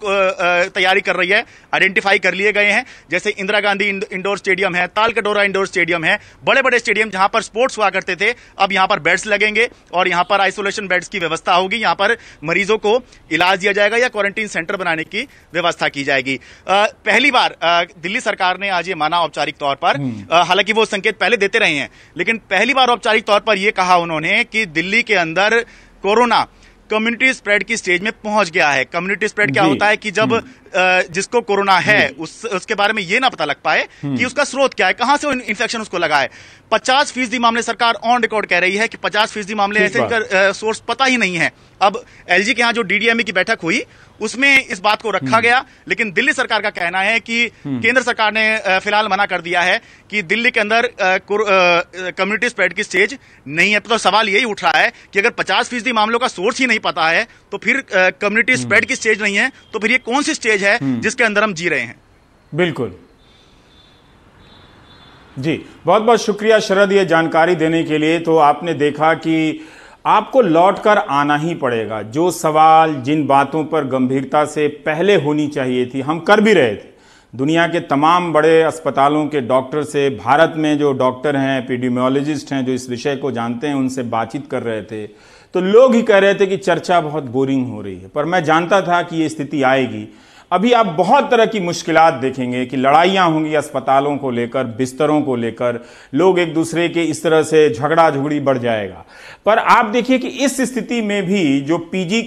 S4: तैयारी कर रही है, आइडेंटिफाई कर लिए गए हैं, जैसे इंदिरा गांधी इंडोर स्टेडियम है, तालकटोरा इंडोर स्टेडियम है, बड़े बड़े स्टेडियम जहां पर स्पोर्ट्स हुआ करते थे, अब यहां पर बेड्स लगेंगे और यहां पर आइसोलेशन बेड्स की व्यवस्था होगी। यहां पर मरीजों को इलाज दिया जाएगा या क्वारंटीन सेंटर बनाने की व्यवस्था की जाएगी। पहली बार दिल्ली सरकार ने आज ये माना औपचारिक तौर पर, हालांकि वो संकेत पहले देते रहे हैं, लेकिन पहली बार औपचारिक तौर पर यह कहा उन्होंने कि दिल्ली के अंदर कोरोना कम्युनिटी स्प्रेड की स्टेज में पहुंच गया है। कम्युनिटी स्प्रेड क्या होता है कि जब जिसको कोरोना है उसके बारे में ये ना पता लग पाए कि उसका स्रोत क्या है, कहां से इन्फेक्शन उसको लगा है। 50% मामले सरकार ऑन रिकॉर्ड कह रही है कि 50% मामले ऐसे इनका सोर्स पता ही नहीं है। अब एलजी के यहां जो डीडीएमई की बैठक हुई उसमें इस बात को रखा गया, लेकिन दिल्ली सरकार का कहना है कि केंद्र सरकार ने फिलहाल मना कर दिया है कि दिल्ली के अंदर कम्युनिटी स्प्रेड की स्टेज नहीं है। तो सवाल यही उठ रहा है कि अगर 50% मामलों का सोर्स ही नहीं पता है तो फिर कम्युनिटी स्प्रेड की स्टेज नहीं है, तो फिर ये कौन सी स्टेज है जिसके अंदर हम जी रहे हैं।
S1: बिल्कुल जी, बहुत बहुत शुक्रिया शरद ये जानकारी देने के लिए। तो आपने देखा कि आपको लौटकर आना ही पड़ेगा। जो सवाल जिन बातों पर गंभीरता से पहले होनी चाहिए थी हम कर भी रहे थे। दुनिया के तमाम बड़े अस्पतालों के डॉक्टर से, भारत में जो डॉक्टर हैं, एपिडेमियोलॉजिस्ट हैं जो इस विषय को जानते हैं, उनसे बातचीत कर रहे थे, तो लोग ही कह रहे थे कि चर्चा बहुत बोरिंग हो रही है। पर मैं जानता था कि ये स्थिति आएगी। अभी आप बहुत तरह की मुश्किलात देखेंगे कि लड़ाइयां होंगी अस्पतालों को लेकर, बिस्तरों को लेकर, लोग एक दूसरे के इस तरह से झगड़ा झुगड़ी बढ़ जाएगा। पर आप देखिए कि इस स्थिति में भी जो पीजी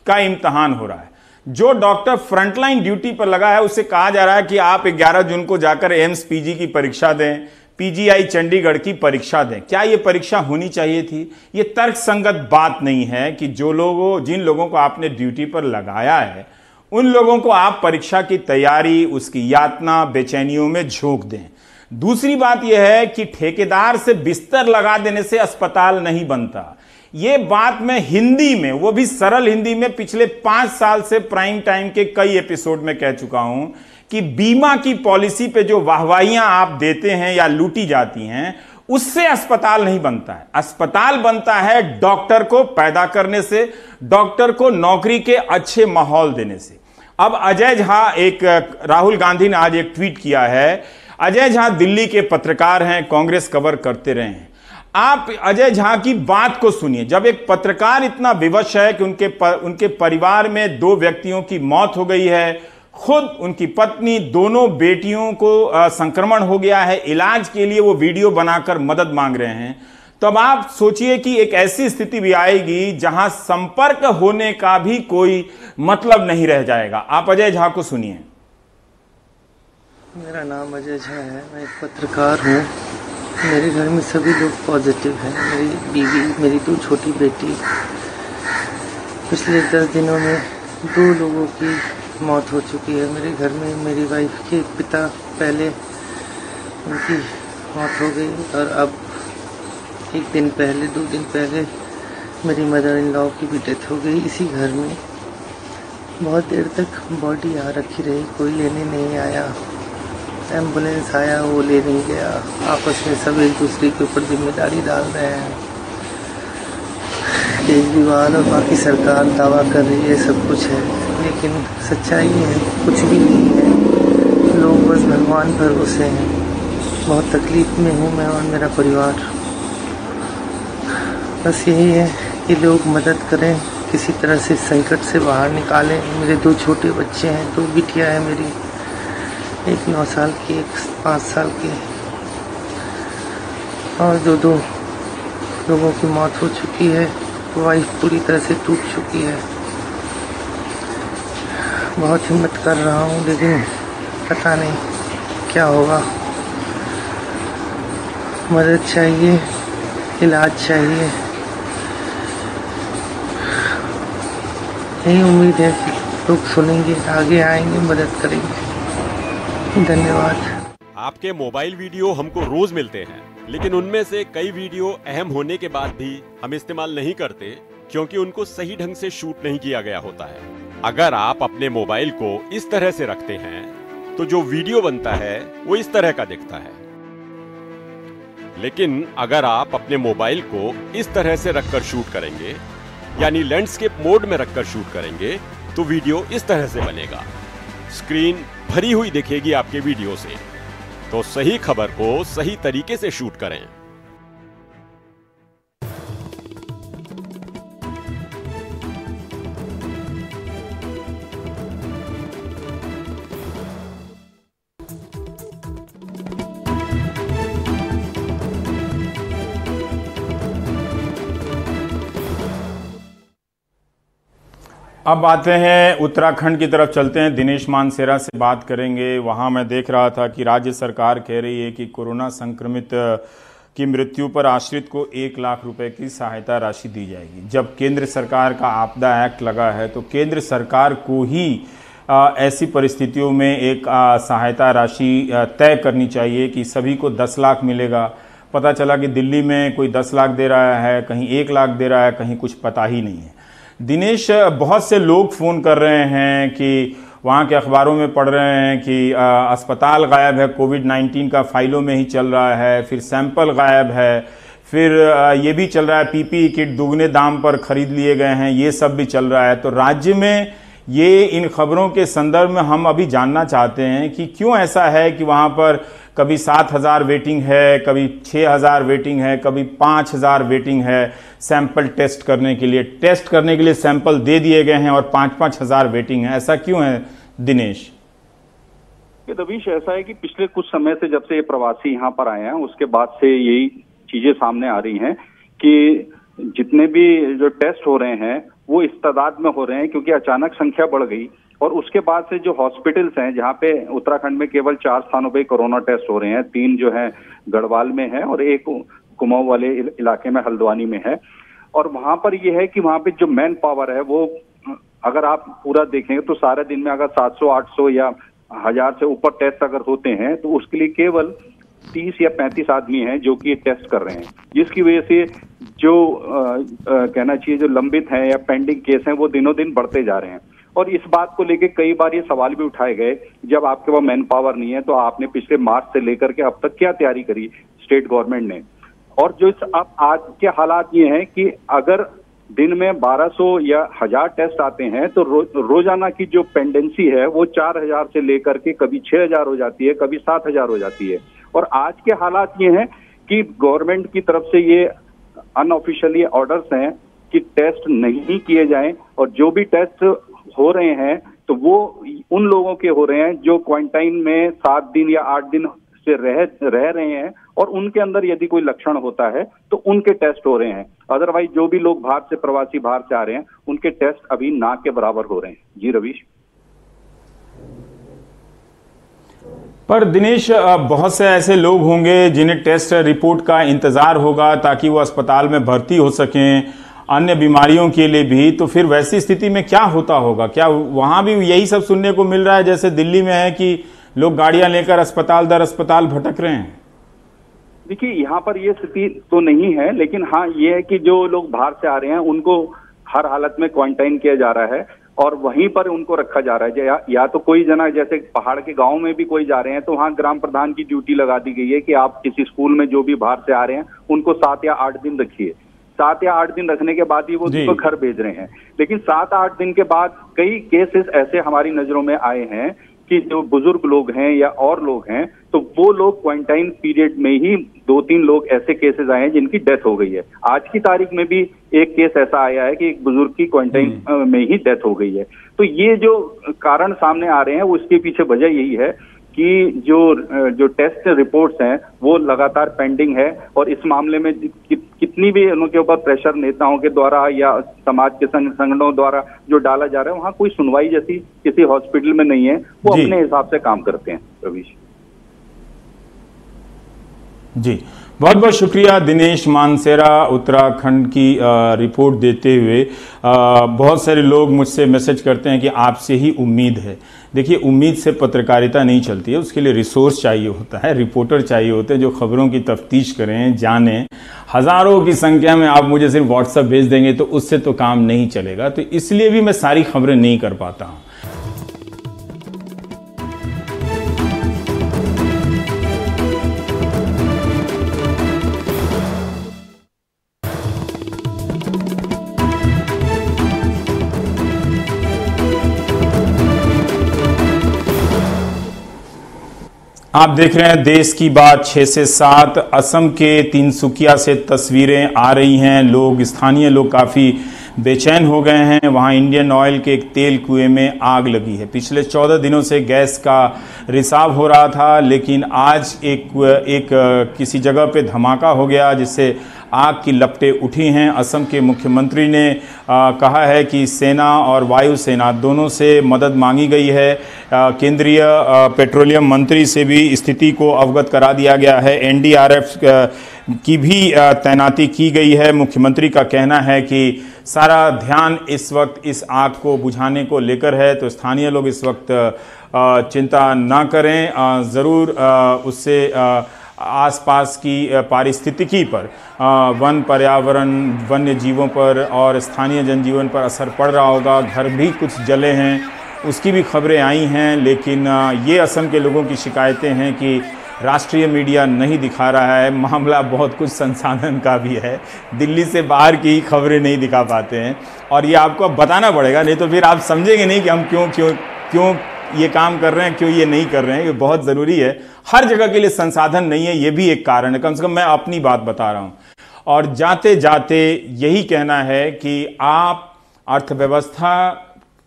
S1: का इम्तहान हो रहा है, जो डॉक्टर फ्रंटलाइन ड्यूटी पर लगा है उससे कहा जा रहा है कि आप 11 जून को जाकर एम्स पीजी की परीक्षा दें, पीजीआई चंडीगढ़ की परीक्षा दें। क्या यह परीक्षा होनी चाहिए थी? यह तर्कसंगत बात नहीं है कि जिन लोगों को आपने ड्यूटी पर लगाया है उन लोगों को आप परीक्षा की तैयारी, उसकी यातना, बेचैनियों में झोंक दें। दूसरी बात यह है कि ठेकेदार से बिस्तर लगा देने से अस्पताल नहीं बनता। ये बात मैं हिंदी में, वो भी सरल हिंदी में, पिछले 5 साल से प्राइम टाइम के कई एपिसोड में कह चुका हूं कि बीमा की पॉलिसी पे जो वाहवाहियां आप देते हैं या लूटी जाती हैं, उससे अस्पताल नहीं बनता है। अस्पताल बनता है डॉक्टर को पैदा करने से, डॉक्टर को नौकरी के अच्छे माहौल देने से। अब अजय झा, राहुल गांधी ने आज एक ट्वीट किया है। अजय झा दिल्ली के पत्रकार हैं, कांग्रेस कवर करते रहे हैं। आप अजय झा की बात को सुनिए। जब एक पत्रकार इतना विवश है कि उनके परिवार में 2 व्यक्तियों की मौत हो गई है, खुद उनकी पत्नी, दोनों बेटियों को संक्रमण हो गया है, इलाज के लिए वो वीडियो बनाकर मदद मांग रहे हैं, तो अब आप सोचिए कि एक ऐसी स्थिति भी आएगी जहां संपर्क होने का भी कोई मतलब नहीं रह जाएगा। आप अजय झा को सुनिए।
S5: मेरा नाम अजय झा है, मैं एक पत्रकार हूँ। मेरे घर में सभी लोग पॉजिटिव हैं। मेरी बीवी, मेरी 2 छोटी बेटी। पिछले 10 दिनों में 2 लोगों की मौत हो चुकी है। मेरे घर में मेरी वाइफ के पिता, पहले उनकी मौत हो गई और अब 1 दिन पहले, 2 दिन पहले मेरी मदर इन लॉ की भी डेथ हो गई इसी घर में। बहुत देर तक बॉडी यहाँ रखी रही, कोई लेने नहीं आया। एम्बुलेंस आया, वो ले नहीं गया। आपस में सब एक दूसरे के ऊपर जिम्मेदारी डाल रहे हैं। केजरीवाल और बाकी सरकार दावा कर रही है सब कुछ है, लेकिन सच्चाई है कुछ भी नहीं है। लोग बस भगवान भरोसे हैं। बहुत तकलीफ में हूँ मैं और मेरा परिवार। बस यही है कि लोग मदद करें, किसी तरह से संकट से बाहर निकालें। मेरे 2 छोटे बच्चे हैं, 2 बिटियाँ हैं मेरी, एक 9 साल की, एक 5 साल की, और 2 लोगों की मौत हो चुकी है। वाइफ पूरी तरह से टूट चुकी है। बहुत हिम्मत कर रहा हूँ, लेकिन पता नहीं क्या होगा। मदद चाहिए, इलाज चाहिए। यही उम्मीद है कि लोग सुनेंगे, आगे आएंगे, मदद करेंगे। धन्यवाद।
S3: आपके मोबाइल वीडियो हमको रोज मिलते हैं, लेकिन उनमें से कई वीडियो अहम होने के बाद भी हम इस्तेमाल नहीं करते क्योंकि उनको सही ढंग से शूट नहीं किया गया होता है। अगर आप अपने मोबाइल को इस तरह से रखते हैं तो जो वीडियो बनता है वो इस तरह का दिखता है, लेकिन अगर आप अपने मोबाइल को इस तरह से रखकर शूट करेंगे, यानी लैंडस्केप मोड में रखकर शूट करेंगे, तो वीडियो इस तरह से बनेगा। स्क्रीन भरी हुई दिखेगी आपके वीडियो से। तो सही खबर को सही तरीके से शूट करें।
S1: अब आते हैं उत्तराखंड की तरफ, चलते हैं। दिनेश मानसेरा से बात करेंगे। वहां मैं देख रहा था कि राज्य सरकार कह रही है कि कोरोना संक्रमित की मृत्यु पर आश्रित को 1 लाख रुपए की सहायता राशि दी जाएगी। जब केंद्र सरकार का आपदा एक्ट लगा है तो केंद्र सरकार को ही ऐसी परिस्थितियों में एक सहायता राशि तय करनी चाहिए कि सभी को 10 लाख मिलेगा। पता चला कि दिल्ली में कोई 10 लाख दे रहा है, कहीं 1 लाख दे रहा है, कहीं कुछ पता ही नहीं है। दिनेश, बहुत से लोग फ़ोन कर रहे हैं कि वहाँ के अखबारों में पढ़ रहे हैं कि अस्पताल गायब है, कोविड-19 का फाइलों में ही चल रहा है, फिर सैंपल गायब है, फिर ये भी चल रहा है पीपीई किट दुगने दाम पर खरीद लिए गए हैं, ये सब भी चल रहा है। तो राज्य में ये इन खबरों के संदर्भ में हम अभी जानना चाहते हैं कि क्यों ऐसा है कि वहाँ पर कभी 7,000 वेटिंग है, कभी 6,000 वेटिंग है, कभी 5,000 वेटिंग है सैंपल टेस्ट करने के लिए। टेस्ट करने के लिए सैंपल दे दिए गए हैं और 5,000 वेटिंग है। ऐसा क्यों है दिनेश?
S6: रवीश, ऐसा है कि पिछले कुछ समय से, जब से ये प्रवासी यहाँ पर आए हैं, उसके बाद से यही चीजें सामने आ रही हैं कि जितने भी जो टेस्ट हो रहे हैं वो इस तादाद में हो रहे हैं क्योंकि अचानक संख्या बढ़ गई। और उसके बाद से जो हॉस्पिटल्स हैं, जहाँ पे उत्तराखंड में केवल 4 स्थानों पे कोरोना टेस्ट हो रहे हैं, 3 जो है गढ़वाल में है और 1 कुमाऊं वाले इलाके में हल्द्वानी में है। और वहां पर ये है कि वहां पे जो मैन पावर है वो, अगर आप पूरा देखेंगे तो सारे दिन में अगर 700, 800 या 1000 से ऊपर टेस्ट अगर होते हैं तो उसके लिए केवल 30 या 35 आदमी हैं जो कि टेस्ट कर रहे हैं, जिसकी वजह से जो कहना चाहिए जो लंबित हैं या पेंडिंग केस हैं वो दिनों दिन बढ़ते जा रहे हैं। और इस बात को लेके कई बार ये सवाल भी उठाए गए, जब आपके पास मैन पावर नहीं है तो आपने पिछले मार्च से लेकर के अब तक क्या तैयारी करी स्टेट गवर्नमेंट ने। और जो अब आज के हालात ये हैं कि अगर दिन में 1200 या 1000 टेस्ट आते हैं तो रोजाना की जो पेंडेंसी है वो 4000 से लेकर के कभी 6000 हो जाती है, कभी 7000 हो जाती है। और आज के हालात ये हैं कि गवर्नमेंट की तरफ से ये अनऑफिशियली ऑर्डर्स हैं कि टेस्ट नहीं किए जाएं, और जो भी टेस्ट हो रहे हैं तो वो उन लोगों के हो रहे हैं जो क्वारंटाइन में 7 दिन या 8 दिन से रह रहे हैं, और उनके अंदर यदि कोई लक्षण होता है तो उनके टेस्ट हो रहे हैं। अदरवाइज जो भी लोग बाहर से प्रवासी बाहर से आ रहे हैं उनके टेस्ट अभी ना के बराबर हो रहे हैं। जी रवीश।
S1: पर दिनेश, बहुत से ऐसे लोग होंगे जिन्हें टेस्ट रिपोर्ट का इंतजार होगा ताकि वो अस्पताल में भर्ती हो सकें अन्य बीमारियों के लिए भी, तो फिर वैसी स्थिति में क्या होता होगा? क्या वहां भी यही सब सुनने को मिल रहा है जैसे दिल्ली में है कि लोग गाड़ियां लेकर अस्पताल दर अस्पताल भटक रहे हैं?
S6: देखिए, यहाँ पर ये स्थिति तो नहीं है, लेकिन हाँ ये है कि जो लोग बाहर से आ रहे हैं उनको हर हालत में क्वारंटाइन किया जा रहा है और वहीं पर उनको रखा जा रहा है। या तो कोई जना जैसे पहाड़ के गांव में भी कोई जा रहे हैं तो वहाँ ग्राम प्रधान की ड्यूटी लगा दी गई है कि आप किसी स्कूल में जो भी बाहर से आ रहे हैं उनको 7 या 8 दिन रखिए। 7 या 8 दिन रखने के बाद ही वो उनको घर भेज रहे हैं। लेकिन 7-8 दिन के बाद कई केसेस ऐसे हमारी नजरों में आए हैं कि जो बुजुर्ग लोग हैं या और लोग हैं तो वो लोग क्वारंटाइन पीरियड में ही 2-3 लोग ऐसे केसेस आए हैं जिनकी डेथ हो गई है। आज की तारीख में भी एक केस ऐसा आया है कि एक बुजुर्ग की क्वारंटाइन में ही डेथ हो गई है। तो ये जो कारण सामने आ रहे हैं उसके पीछे वजह यही है कि जो टेस्ट रिपोर्ट्स हैं वो लगातार पेंडिंग है, और इस मामले में कितनी भी उनके ऊपर प्रेशर नेताओं के द्वारा या समाज के संगठनों द्वारा जो डाला जा रहा है वहाँ कोई सुनवाई जैसी किसी हॉस्पिटल में नहीं है। वो अपने हिसाब से काम करते हैं। रवीश
S1: जी, बहुत बहुत शुक्रिया दिनेश मानसेरा उत्तराखंड की रिपोर्ट देते हुए। बहुत सारे लोग मुझसे मैसेज करते हैं कि आपसे ही उम्मीद है। देखिए, उम्मीद से पत्रकारिता नहीं चलती है, उसके लिए रिसोर्स चाहिए होता है, रिपोर्टर चाहिए होते हैं जो खबरों की तफ्तीश करें, जानें। हजारों की संख्या में आप मुझे सिर्फ व्हाट्सएप भेज देंगे तो उससे तो काम नहीं चलेगा, तो इसलिए भी मैं सारी खबरें नहीं कर पाता हूँ। आप देख रहे हैं देश की बात 6 से 7। असम के तिनसुकिया से तस्वीरें आ रही हैं। लोग, स्थानीय लोग काफ़ी बेचैन हो गए हैं। वहां इंडियन ऑयल के एक तेल कुएं में आग लगी है। पिछले 14 दिनों से गैस का रिसाव हो रहा था, लेकिन आज एक किसी जगह पे धमाका हो गया जिससे आग की लपटें उठी हैं। असम के मुख्यमंत्री ने कहा है कि सेना और वायुसेना दोनों से मदद मांगी गई है। केंद्रीय पेट्रोलियम मंत्री से भी स्थिति को अवगत करा दिया गया है। एनडीआरएफ की भी तैनाती की गई है। मुख्यमंत्री का कहना है कि सारा ध्यान इस वक्त इस आग को बुझाने को लेकर है, तो स्थानीय लोग इस वक्त चिंता ना करें। ज़रूर उससे आसपास की पारिस्थितिकी पर, वन पर्यावरण, वन्य जीवों पर और स्थानीय जनजीवन पर असर पड़ रहा होगा। घर भी कुछ जले हैं, उसकी भी खबरें आई हैं, लेकिन ये असम के लोगों की शिकायतें हैं कि राष्ट्रीय मीडिया नहीं दिखा रहा है। मामला बहुत कुछ संसाधन का भी है, दिल्ली से बाहर की खबरें नहीं दिखा पाते हैं, और ये आपको अब बताना पड़ेगा, नहीं तो फिर आप समझेंगे नहीं कि हम क्यों ये काम कर रहे हैं, क्यों ये नहीं कर रहे हैं। ये बहुत ज़रूरी है। हर जगह के लिए संसाधन नहीं है, ये भी एक कारण है। कम से कम मैं अपनी बात बता रहा हूँ। और जाते जाते यही कहना है कि आप अर्थव्यवस्था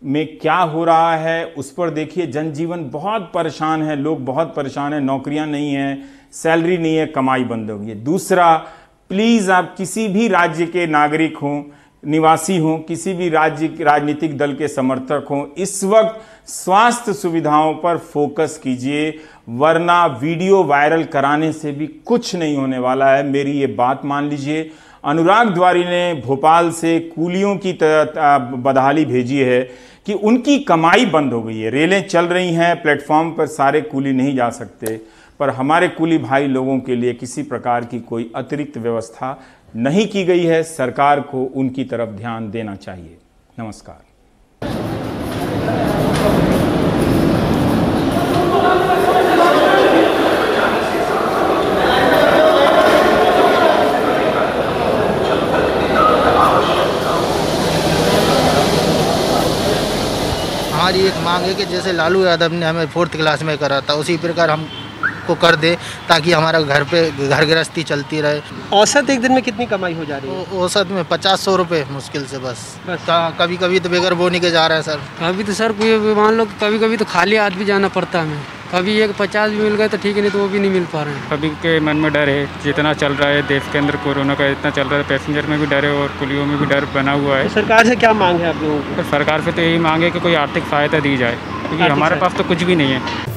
S1: में क्या हो रहा है उस पर देखिए। जनजीवन बहुत परेशान है, लोग बहुत परेशान हैं, नौकरियां नहीं हैं, सैलरी नहीं है, कमाई बंद हो गई है। दूसरा, प्लीज़ आप किसी भी राज्य के नागरिक हों, निवासी हों, किसी भी राज्य राजनीतिक दल के समर्थक हों, इस वक्त स्वास्थ्य सुविधाओं पर फोकस कीजिए, वरना वीडियो वायरल कराने से भी कुछ नहीं होने वाला है। मेरी ये बात मान लीजिए। अनुराग द्वारी ने भोपाल से कूलियों की बदहाली भेजी है कि उनकी कमाई बंद हो गई है। रेलें चल रही हैं, प्लेटफॉर्म पर सारे कूली नहीं जा सकते, पर हमारे कूली भाई लोगों के लिए किसी प्रकार की कोई अतिरिक्त व्यवस्था नहीं की गई है। सरकार को उनकी तरफ ध्यान देना चाहिए। नमस्कार।
S7: हमारी एक मांग है कि जैसे लालू यादव ने हमें 4th क्लास में करा था, उसी प्रकार हमको कर दे, ताकि हमारा घर गृहस्थी चलती रहे।
S8: औसत एक दिन में कितनी कमाई हो जा रही है?
S7: औसत में 50-100 रुपये मुश्किल से बस। कभी कभी तो बेगर बोनी के जा रहा है सर।
S9: कभी तो सर कोई मान लो कभी कभी तो खाली हाथ भी जाना पड़ता है हमें। कभी एक 50 भी मिल गए तो ठीक है, नहीं तो वो भी नहीं मिल पा रहे हैं।
S10: सभी के मन में डर है, जितना चल रहा है देश के अंदर कोरोना का इतना चल रहा है, पैसेंजर में भी डर है और कुलियों में भी डर बना हुआ है।
S8: तो सरकार से क्या मांग है आप लोगों को?
S10: सरकार से तो यही मांग है कि कोई आर्थिक सहायता दी जाए, क्योंकि हमारे पास तो कुछ भी नहीं है।